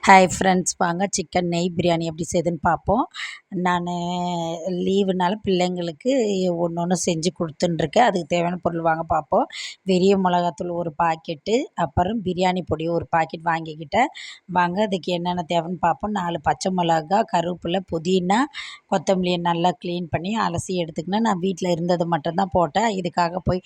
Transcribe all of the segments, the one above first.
Hi friends, வாங்க chicken நெய் பிரியாணி எப்படி செய்யுதுன்னு பார்ப்போம். நான் லீவுனால பிள்ளைங்களுக்கு ஒன்று ஒன்று செஞ்சு கொடுத்துட்டுருக்கேன். அதுக்கு தேவையான பொருள் வாங்க பார்ப்போம். பெரிய மிளகாத்தூள் ஒரு பாக்கெட்டு, அப்புறம் பிரியாணி பொடி ஒரு பாக்கெட் வாங்கிக்கிட்டேன். வாங்க அதுக்கு என்னென்ன தேவைன்னு பார்ப்போம். 4 பச்சை மிளகா, கருவேப்பிலை, புதினா, கொத்தமல்லியை நல்லா க்ளீன் பண்ணி அலசி எடுத்துக்கினேன். நான் வீட்டில் இருந்தது மட்டும்தான் போட்டேன். இதுக்காக போய்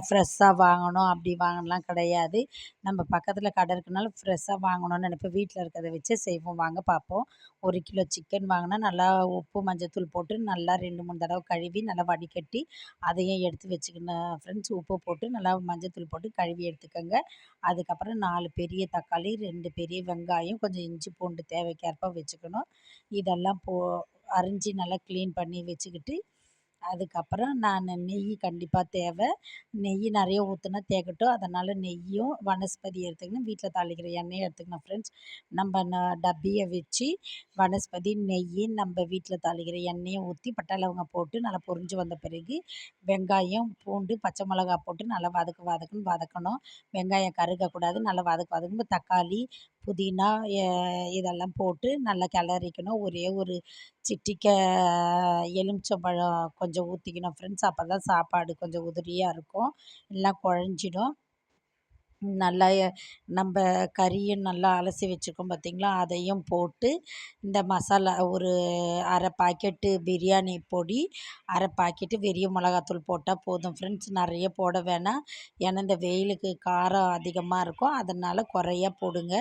ஃப்ரெஷ்ஷாக வாங்கணும் அப்படி வாங்கலாம் கிடையாது. நம்ம பக்கத்தில் கடை இருக்கனால ஃப்ரெஷ்ஷாக வாங்கணும்னு நினைப்பேன். வீட்டில் இருக்கிறத வச்சு செய்வோம், வாங்க பார்ப்போம். 1 கிலோ சிக்கன் வாங்கினா நல்லா உப்பு மஞ்சத்தூள் போட்டு நல்லா 2 3 தடவை கழுவி நல்லா வடிகட்டி அதையும் எடுத்து வச்சுக்கணும் ஃப்ரெண்ட்ஸ். உப்பு போட்டு நல்லா மஞ்சத்தூள் போட்டு கழுவி எடுத்துக்கோங்க. அதுக்கப்புறம் 4 பெரிய தக்காளி, 2 பெரிய வெங்காயம், கொஞ்சம் இஞ்சி பூண்டு தேவைக்கேற்ப வச்சுக்கணும். இதெல்லாம் அரிஞ்சு நல்லா க்ளீன் பண்ணி வச்சுக்கிட்டு, அதுக்கப்புறம் நான் நெய் கண்டிப்பாக தேவை. நெய் நிறைய ஊற்றினா தேக்கட்டும், அதனால் நெய்யும் வனஸ்பதி எடுத்துக்கணும். வீட்டில் தாளிக்கிற எண்ணெயும் எடுத்துக்கணும் ஃப்ரெண்ட்ஸ். நம்ம டப்பியை வச்சு வனஸ்பதி நெய் நம்ம வீட்டில் தாளிக்கிற எண்ணெயை ஊற்றி பட்டை லவங்கம் போட்டு நல்லா பொரிஞ்சு வந்த பிறகு வெங்காயம், பூண்டு, பச்சை மிளகா போட்டு நல்லா வதக்குன்னு வதக்கணும். வெங்காயம் கருகக்கூடாது. நல்லா வதக்கும் தக்காளி, புதினா இதெல்லாம் போட்டு நல்லா கிளறிக்கணும். ஒரே ஒரு சிட்டிகை எலுமிச்சம்பழம் கொஞ்சம் ஊற்றிக்கணும் ஃப்ரெண்ட்ஸ். அப்போ தான் சாப்பாடு கொஞ்சம் உதிரியாக இருக்கும், இல்லைனா குழஞ்சிடும். நல்லா நம்ம கறியும் நல்லா அலசி வச்சுருக்கோம் பார்த்திங்களா, அதையும் போட்டு இந்த மசாலா ஒரு அரை பாக்கெட்டு பிரியாணி பொடி, அரை பாக்கெட்டு பெரிய மிளகாத்தூள் போட்டால் போதும் ஃப்ரெண்ட்ஸ். நிறைய போட வேணாம், ஏன்னா இந்த வெயிலுக்கு காரம் அதிகமாக இருக்கும், அதனால் குறையா போடுங்க.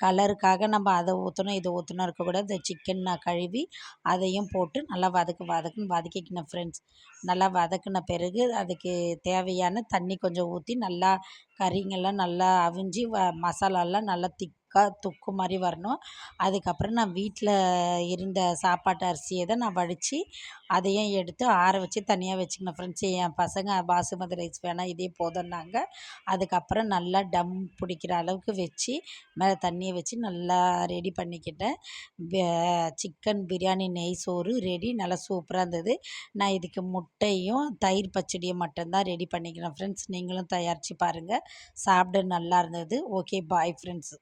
கலருக்காக நம்ம அதை ஊற்றணும் இதை ஊற்றணும் இருக்கக்கூடாது. இந்த சிக்கன் நான் கழுவி அதையும் போட்டு நல்லா வதக்குன்னு வதக்கிக்கணும் ஃப்ரெண்ட்ஸ். நல்லா வதக்கின பிறகு அதுக்கு தேவையான தண்ணி கொஞ்சம் ஊற்றி நல்லா கறிங்கெல்லாம் நல்லா அவிஞ்சு மசாலாலாம் நல்லா திக்காக தொக்கு மாதிரி வரணும். அதுக்கப்புறம் நான் வீட்டில் இருந்த சாப்பாட்டு அரிசியை தான் நான் வடித்து அதையும் எடுத்து ஆற வச்சு தனியாக வச்சுக்கணும் ஃப்ரெண்ட்ஸ். என் பசங்க பாசுமதி ரைஸ் வேணாம் இதே போதும்னாங்க. அதுக்கப்புறம் நல்லா டம் பிடிக்கிற அளவுக்கு வச்சு மேலே தண்ணியை வச்சு நல்லா ரெடி பண்ணிக்கிட்டேன். சிக்கன் பிரியாணி நெய் சோறு ரெடி, நல்லா சூப்பராக இருந்தது. நான் இதுக்கு முட்டையும் தயிர் பச்சடியை மட்டும்தான் ரெடி பண்ணிக்கிறேன் ஃப்ரெண்ட்ஸ். நீங்களும் தயாரித்து பாருங்கள், சாப்பிட நல்லா இருந்தது. Okay, bye friends.